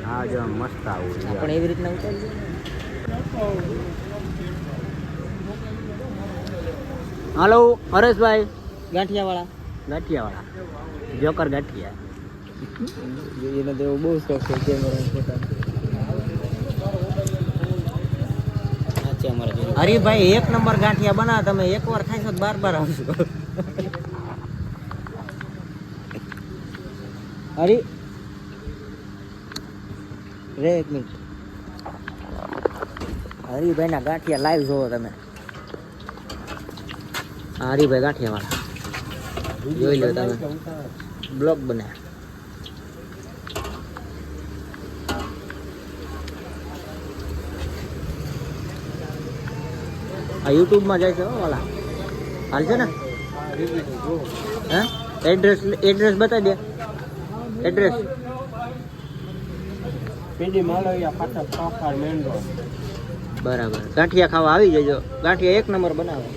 હા જો મસ્ત આવું પણ એવી રીતના ઉતારી હાલો હરેશભાઈ ગાંઠિયાવાળા જોકર ગાંઠિયા એને તો બહુ શોખ છે કેમેરા ફોટા. હરીભાઈ 1 નંબર ગાંઠિયા બનાવ. તમે એકવાર ખાઈશો તો બાર આવશો. હરી રે 1 મિનિટ. હરીભાઈ ના ગાંઠિયા લાઈવ જોવો તમે. હરીભાઈ ગાંઠિયા વાળા જોઈ લો તમે. બ્લોગ બને. આ યુટ્યુબ માં જાય છે હો વાલા. હાલ છે ને હે એડ્રેસ બતાવી દે. એડ્રેસ પીડી માળિયા ફાટક પાફાર મેન રોડ. બરાબર. ગાંઠિયા ખાવા આવી જજો. ગાંઠિયા 1 નંબર બનાવે.